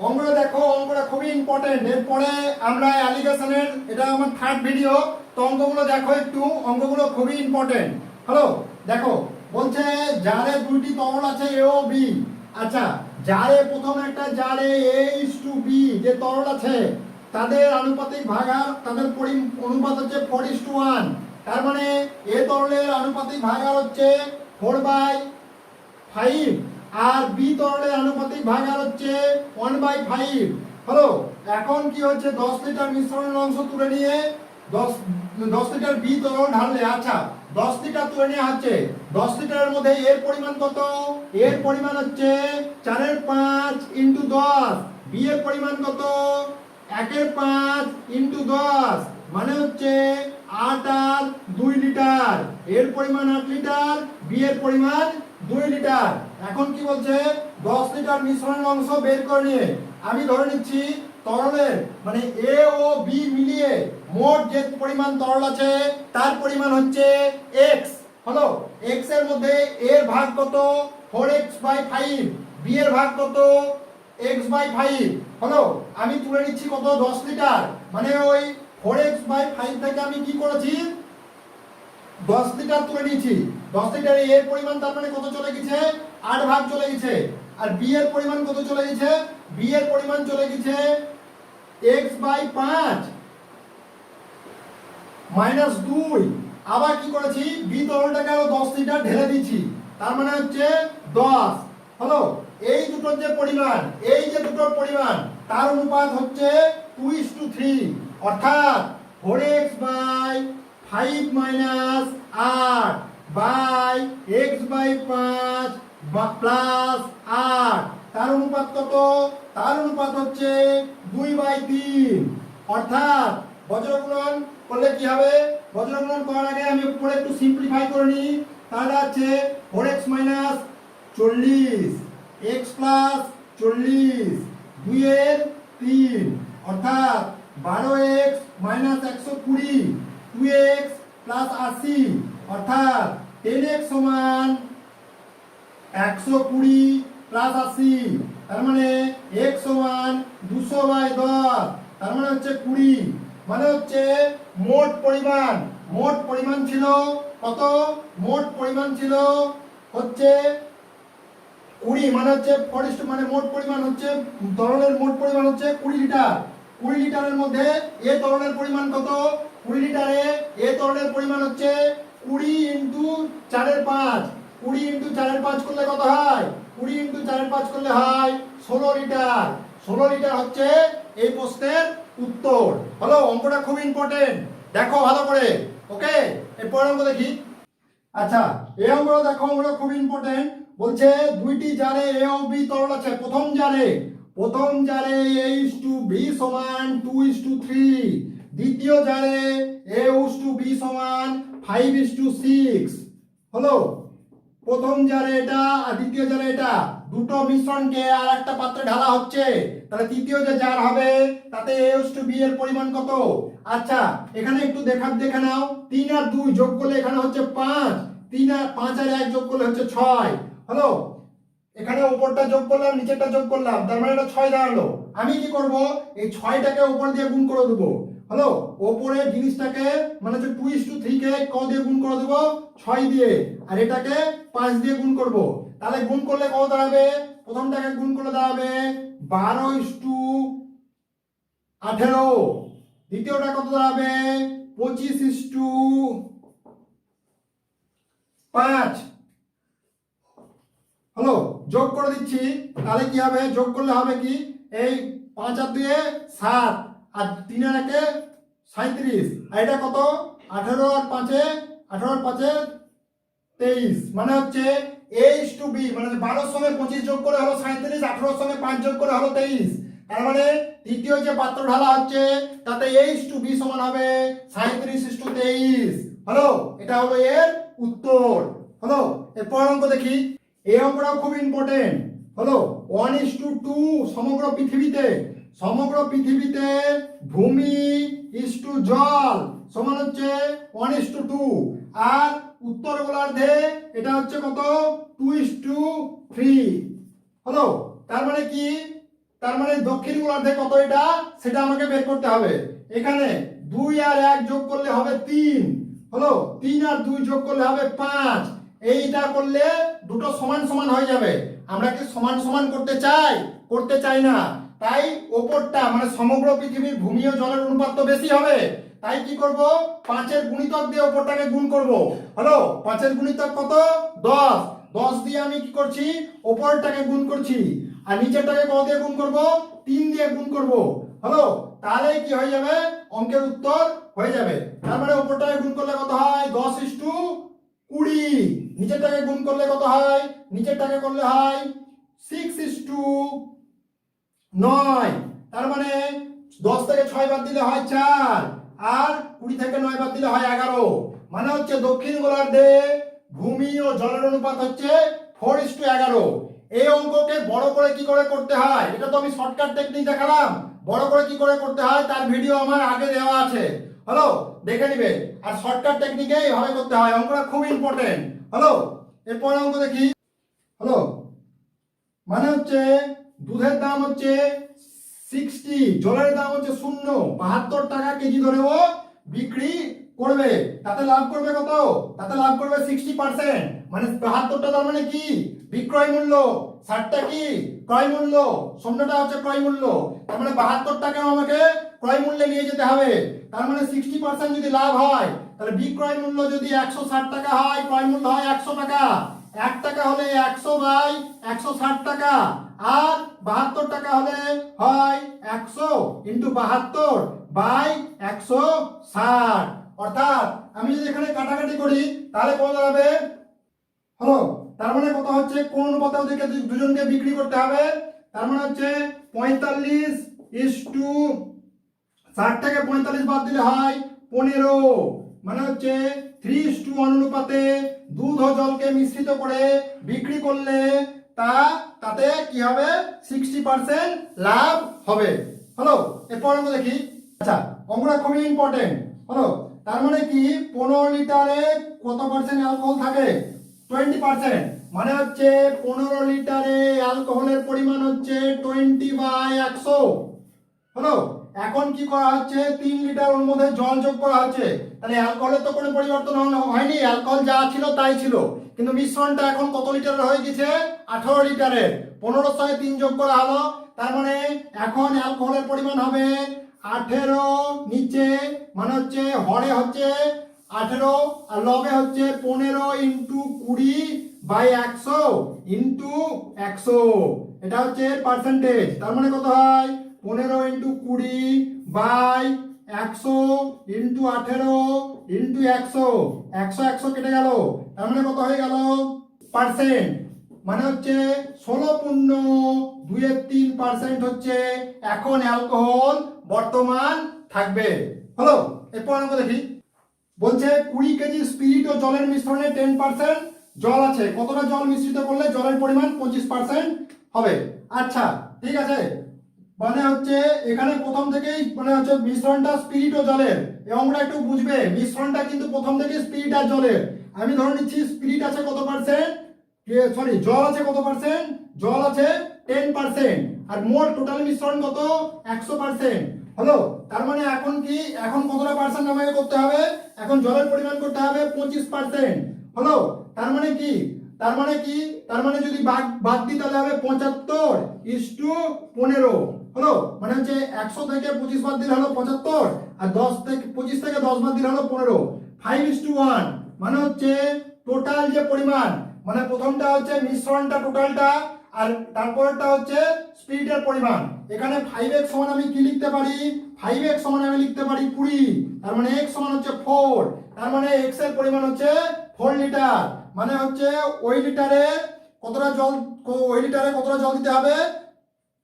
অঙ্কটা দেখো, অঙ্কটা খুবই ইম্পর্টেন্ট। এরপরে আমরা অ্যালিগেশনের, এটা আমার থার্ড ভিডিও, তো অঙ্কগুলো দেখো একটু, অঙ্কগুলো খুবই ইম্পর্টেন্ট। হ্যালো, দেখো বলছে জারে দুইটি তরল আছে এ ও বি। আচ্ছা, জারে প্রথম একটা জারে A:B যে তরল আছে তাদের আনুপাতিক ভাগার, তাদের অনুপাত হচ্ছে 4:1। তার মানে এ তরলের আনুপাতিক ভাগার হচ্ছে 4/5 আর বি তরলের আনুপাতিক ভাগার হচ্ছে 1/5। হলো, এখন কি হচ্ছে 10 লিটার মিশ্রণের অংশ তুলে নিয়ে 10 লিটার বি তরল ঢাললে, আচ্ছা 10 লিটার তুলে নেওয়া হচ্ছে, 10 লিটারের মধ্যে এর পরিমাণ কত? এর পরিমাণ হচ্ছে 4/5 × 10। বি এর পরিমাণ কত? 1/5 × 10, মানে হচ্ছে 8 আর 2 লিটার। এর পরিমাণ 8 লিটার, বি এর পরিমাণ 2 লিটার। এখন কি বলছে 10 লিটার মিশ্রণের অংশ বের করে নিয়ে আমি ধরে নিচ্ছি তরলের মানে এ ও বি মিলিয়ে মোট যে পরিমাণ তরল আছে তার পরিমাণ হচ্ছে x। হলো, x এর মধ্যে এর ভাগ কত? 4x/5। বি এর ভাগ কত? x/5। হলো, আমি তুলে নিচ্ছি কত? 10 লিটার, মানে ওই 4x/5 থেকে আমি কি করেছি 10 লিটার তুলে নিয়েছি। 10 লিটারে এর পরিমাণ তার মানে কত চলে গেছে? 8 ভাগ চলে গেছে। আর বি এর পরিমাণ কত চলে গেছে? বি এর পরিমাণ চলে গেছে x/5 -2। আবার কি করেছি, বি তরলটাকে আরো 10 লিটার ঢেলে দিয়েছি, তার মানে হচ্ছে 10। হলো, এই দুটোর যে পরিমাণ, এই যে দুটোর পরিমাণ তার অনুপাত হচ্ছে 2:3, অর্থাৎ 4x/5 - 8 বাই x/5 প্লাস 8, তার অনুপাত কত? তার অনুপাত হচ্ছে 2/3। অর্থাৎ বজ্রগুণন করলে কি হবে? বজ্রগুণন করার আগে আমি উপরে একটু সিম্পলিফাই করে নিই, তাহলে আছে 4x - 40 x + 40 2 এর 3, অর্থাৎ 12x - 120 2x + 80, অর্থাৎ 10x = 120 + 80, তার মানে x = 200/10, তার মানে হচ্ছে 20। মানে হচ্ছে মোট পরিমাণ ছিল কত? মোট পরিমাণ ছিল হচ্ছে 20, মানে হচ্ছে 40, মানে মোট পরিমাণ হচ্ছে তরলের মোট পরিমাণ হচ্ছে 20 লিটার। 20 লিটারের মধ্যে এ তরলের পরিমাণ কত? 20 লিটারে এ তরলের পরিমাণ হচ্ছে 20 × 4/5। 20 × 4/5 করলে কত হয়? 20 × 4/5 করলে হয় 16 লিটার। 16 লিটার হচ্ছে এই প্রশ্নের উত্তর। হলো, অঙ্কটা খুব ইম্পর্টেন্ট, দেখো ভালো করে। ওকে, এরপর অঙ্ক দেখি। আচ্ছা, এই অঙ্কটা দেখো, অঙ্কটা খুব ইম্পর্টেন্ট। বলছে দুইটি জারে এ ও বি তরল আছে। প্রথম জারে A:B = 2:3, দ্বিতীয় জারে A:B = 5:6। হলো, প্রথম জারে এটা আর দ্বিতীয় জারে এটা, দুটো মিশ্রণকে আর একটা পাত্রে ঢালা হচ্ছে, তাহলে তৃতীয় যে জার হবে তাতে A:B এর পরিমাণ কত? আচ্ছা, এখানে একটু দেখে নাও, 3 আর 2 যোগ করলে এখানে হচ্ছে 5, 5 আর 1 যোগ করলে হচ্ছে 6। হলো, এখানে উপরটা যোগ করলাম, নিচেরটা যোগ করলাম, তার মানে এটা 6 দাঁড়ালো। আমি কি করব, এই 6টাকে উপর দিয়ে গুণ করে দেব। হলো, উপরের জিনিসটাকে মানে হচ্ছে 2:3 কে ক দিয়ে গুণ করে দেব? 6 দিয়ে। আর এটাকে 5 দিয়ে গুণ করব। তাহলে গুণ করলে কত দাঁড়াবে? প্রথমটাকে গুণ করলে দাঁড়াবে 12:18। দ্বিতীয়টা কত দাঁড়াবে? 25:5। হলো, যোগ করে দিচ্ছি, তাহলে কি হবে? যোগ করলে হবে কি, এই 5 আর 2 7 আর 3 আর 1 37, আর এটা কত? 18 আর 5 23, মানে হচ্ছে A:B, মানে 12 এর সঙ্গে 25 যোগ করে হলো 37, 18 এর সঙ্গে 5 যোগ করে হলো 23। তার মানে তৃতীয় যে পাত্র ঢালা হচ্ছে তাতে A:B সমান হবে 37:23। হলো, এটা হলো এর উত্তর। হলো, এরপর অঙ্ক দেখি। এই অঙ্কটাও খুব ইম্পর্টেন্ট। হলো, 1:2 সমগ্র পৃথিবীতে ভূমি জল সমান হচ্ছে 1:2, আর উত্তর গোলার্ধে এটা হচ্ছে কত? 2:3। হলো, তার মানে কি তার মানে দক্ষিণ গোলার্ধে কত এটা সেটা আমাকে বের করতে হবে। এখানে 2 আর 1 যোগ করলে হবে 3, হলো 3 আর 2 যোগ করলে হবে 5। এইটা করলে দুটো সমান সমান হয়ে যাবে। আমরা কি সমান সমান করতে চাই? করতে চাই না। তাই ওপরটা মানে সমগ্র পৃথিবীর ভূমি ও জলের অনুপাত তো বেশি হবে। তাই কি করব, 5 এর গুণিতক দিয়ে ওপরটাকে গুণ করব। হলো 5 এর গুণিতক কত? 10। 10 দিয়ে আমি কি করছি, ওপরটাকে গুণ করছি। আর নিচেরটাকে কত দিয়ে গুণ করব? 3 দিয়ে গুণ করব। হলো তাহলে কি হয়ে যাবে, অঙ্কের উত্তর হয়ে যাবে। তার মানে ওপরটাকে গুণ করলে কত হয়? 10:20। নিচেরটাকে গুণ করলে কত হয়? নিচেরটাকে করলে হয় 6:9। তার মানে 10 থেকে 6 বাদ দিলে হয় 4, আর 20 থেকে 9 বাদ দিলে হয় 11। মানে হচ্ছে দক্ষিণ গোলার্ধে ভূমি ও জলের অনুপাত হচ্ছে 4:11। এই অঙ্ককে বড় করে কি করে করতে হয়, এটা তো আমি শর্টকাট টেকনিক দেখালাম। বড় করে কি করে করতে হয় তার ভিডিও আমার আগে দেওয়া আছে, হলো দেখে নিবে। আর শর্টকাট টেকনিকে এইভাবে করতে হয়, অঙ্কটা খুব ইম্পর্টেন্ট। হলো এরপর অঙ্ক দেখি। হলো মানে হচ্ছে দুধের দাম হচ্ছে 60, জলের দাম হচ্ছে 72 টাকা কেজি ধরে ও বিক্রি করবে। তাতে লাভ করবে কত? তাতে লাভ করবে 60%। মানে 72টা তার মানে কি বিক্রয় মূল্য, 60টা কি ক্রয় মূল্য, শূন্যটা হচ্ছে ক্রয় মূল্য। তার মানে 72 টাকাও আমাকে ক্রয় মূল্যে নিয়ে যেতে হবে। তার মানে 60% যদি লাভ হয় তাহলে বিক্রয় মূল্য যদি 160 টাকা হয়, ক্রয় মূল্য হয় 100 টাকা। 1 টাকা হলে 100 বাই 160 টাকা, আর 72 টাকা হলে হয় 100 ইন্টু 72 বাই 160। অর্থাৎ আমি যদি এখানে কাটাকাটি করি তাহলে কত দাঁড়াবে? হলো তার মানে কত হচ্ছে, কোন অনুপাতে ওদেরকে দুজনকে বিক্রি করতে হবে? তার মানে হচ্ছে 45:60 থেকে 45 বাদ দিলে হয় 15। মানে হচ্ছে 3:1 অনুপাতে দুধ ও জলকে মিশ্রিত করে বিক্রি করলে তাতে কি হবে, 60% লাভ হবে। হলো এরপর আমরা দেখি। আচ্ছা অঙ্কটা খুবই ইম্পর্টেন্ট। হলো তার মানে কি 15 লিটারে কত পার্সেন্ট অ্যালকোহল থাকে? 20%। মানে হচ্ছে 15 লিটারে অ্যালকোহলের পরিমাণ হচ্ছে 20/100। হলো এখন কি করা হচ্ছে, 3 লিটার ওর মধ্যে জল যোগ করা হচ্ছে। তাহলে অ্যালকোহলের তো কোনো পরিবর্তন হয়নি, অ্যালকোহল যা ছিল তাই ছিল, কিন্তু মিশ্রণটা এখন কত লিটারের হয়ে গেছে? 18 লিটারের। 15 সঙ্গে 3 যোগ করা হলো, তার মানে এখন অ্যালকোহলের পরিমাণ হবে 18 নিচে, মানে হচ্ছে হরে হচ্ছে 18 আর লবে হচ্ছে 15 ইন্টু 20/100 ইন্টু 100। এটা হচ্ছে পার্সেন্টেজ। তার মানে কত হয়, 15 ইন্টু 20/100 ইন্টু 18 ইন্টু 100। 100 কেটে গেল, তার মানে কত হয়ে গেল পার্সেন্ট। মানে হচ্ছে 16.23% হচ্ছে এখন অ্যালকোহল বর্তমান থাকবে। হলো এরপর আমরা দেখি। বলছে 20 কেজি স্পিরিট ও জলের মিশ্রণে 10% জল আছে, কতটা জল মিশ্রিত করলে জলের পরিমাণ 25% হবে? আচ্ছা ঠিক আছে, মানে হচ্ছে এখানে প্রথম থেকেই মানে হচ্ছে মিশ্রণটা স্পিরিট ও জলের, এই অঙ্কটা একটু বুঝবে। মিশ্রণটা কিন্তু প্রথম থেকে স্পিরিট আর জলের। আমি ধরে নিচ্ছি স্পিরিট আছে কত পার্সেন্ট, সরি জল আছে কত পার্সেন্ট, জল আছে 10%, আর মোট টোটাল মিশ্রণ কত 100%। হলো তার মানে এখন কি, এখন কতটা পার্সেন্ট আমাকে করতে হবে, এখন জলের পরিমাণ করতে হবে 25%। হলো তার মানে কি, তার মানে কি, তার মানে যদি বাদ দিই তাহলে হবে 75:15। হলো মানে হচ্ছে 100 থেকে 25 বাদ দিলে হলো 75, আর 25 থেকে 10 বাদ দিলে হলো 15। 5:1 মানে হচ্ছে টোটাল যে পরিমাণ, মানে প্রথমটা হচ্ছে মিশ্রণটা টোটালটা, আর তারপরটা হচ্ছে স্পিরিটের পরিমাণ। এখানে 5x সমান আমি কি লিখতে পারি, 5x সমান আমি লিখতে পারি 20। তার মানে x সমান হচ্ছে 4, তার মানে x এর পরিমাণ হচ্ছে 4 লিটার। মানে হচ্ছে ওই লিটারে কতটা জল, ওই লিটারে কতটা জল দিতে হবে,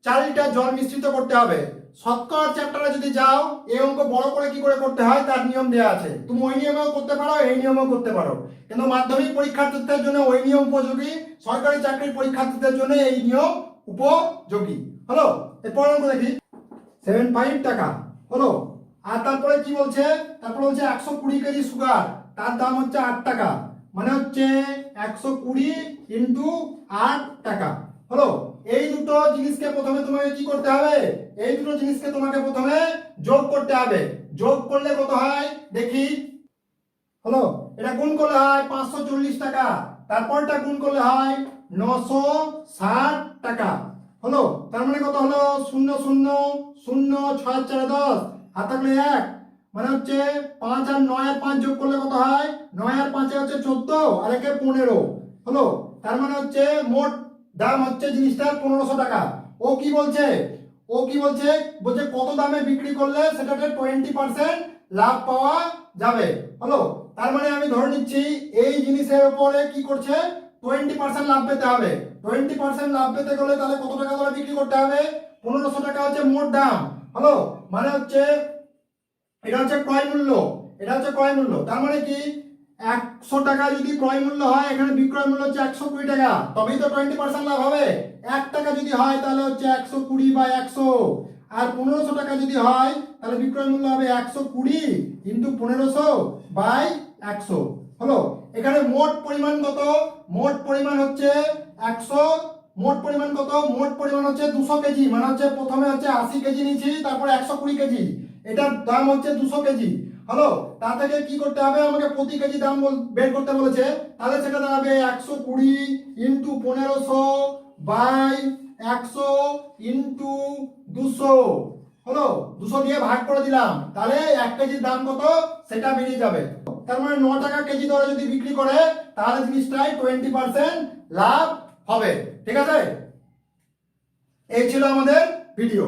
4 লিটার জল মিশ্রিত করতে হবে। শতকরা চ্যাপ্টারে যদি যাও এই অঙ্ক বড় করে কি করে করতে হয় তার নিয়ম দেওয়া আছে, তুমি ওই নিয়মেও করতে পারো, এই নিয়মেও করতে পারো। কিন্তু মাধ্যমিক পরীক্ষার্থীদের জন্য ওই নিয়ম উপযোগী, সরকারি চাকরির পরীক্ষার্থীদের জন্য এই নিয়ম উপযোগী। হলো এরপর অঙ্ক দেখি। 75 টাকা। হলো আর তারপরে কি বলছে, তারপরে বলছে 120 কেজি সুগার, তার দাম হচ্ছে 8 টাকা। মানে হচ্ছে 120 ইন্টু 8 টাকা। হলো এই দুটো জিনিসকে প্রথমে তোমাকে কি করতে হবে, এই দুটো জিনিসকে তোমাকে প্রথমে যোগ করতে হবে। যোগ করলে কত হয় দেখি। হলো, এটা গুণ করলে হয় 540 টাকা, তারপরটা গুণ করলে হয় 960 টাকা। হলো, তার মানে কত হলো, 0 0 0 6 4 10, হাত থাকলে 1, মানে হচ্ছে 5 আর 9 আর 5 যোগ করলে কত হয়, 9 আর 5 হচ্ছে 14 আর একে 15। হলো, তার মানে হচ্ছে মোট দাম হচ্ছে জিনিসটার 1500 টাকা। ও কি বলছে, ও কি বলছে, বলছে কত দামে বিক্রি করলে সেটাতে 20% লাভ পাওয়া যাবে। হলো, তার মানে আমি ধরে নিচ্ছি এই জিনিসের উপরে কি করছে, 20% লাভ পেতে হবে। 20% লাভ পেতে গেলে তাহলে কত টাকা করে বিক্রি করতে হবে, 1500 টাকা হচ্ছে মোট দাম। হলো, মানে হচ্ছে এটা হচ্ছে ক্রয় মূল্য, এটা হচ্ছে ক্রয় মূল্য। তার মানে কি 100 টাকা যদি ক্রয় মূল্য হয়, এখানে বিক্রয় মূল্য হচ্ছে 120 টাকা, তবেই তো 20% লাভ হবে। 1 টাকা যদি হয় তাহলে হচ্ছে 120 বাই 100, আর 1500 টাকা যদি হয় তাহলে বিক্রয় মূল্য হবে 120 ইন্টু 1500 বাই 100। হলো, এখানে মোট পরিমাণ কত, মোট পরিমাণ হচ্ছে 100, মোট পরিমাণ কত, মোট পরিমাণ হচ্ছে 200 কেজি, মানে হচ্ছে প্রথমে হচ্ছে 80 কেজি নিয়েছি, তারপর 120 কেজি, এটার দাম হচ্ছে 200 কেজি। হলো, তা থেকে কি করতে হবে, আমাকে প্রতি কেজি দাম বের করতে বলেছে, তাহলে সেটা দাঁড়াবে 120 ইন্টু 1500 বাই 100 ইন্টু 200। হলো, 200 দিয়ে ভাগ করে দিলাম, তাহলে 1 কেজির দাম কত সেটা বেরিয়ে যাবে। তার মানে 9 টাকা কেজি দরে যদি বিক্রি করে তাহলে জিনিসটাই 20% লাভ হবে। ঠিক আছে, এই ছিল আমাদের ভিডিও।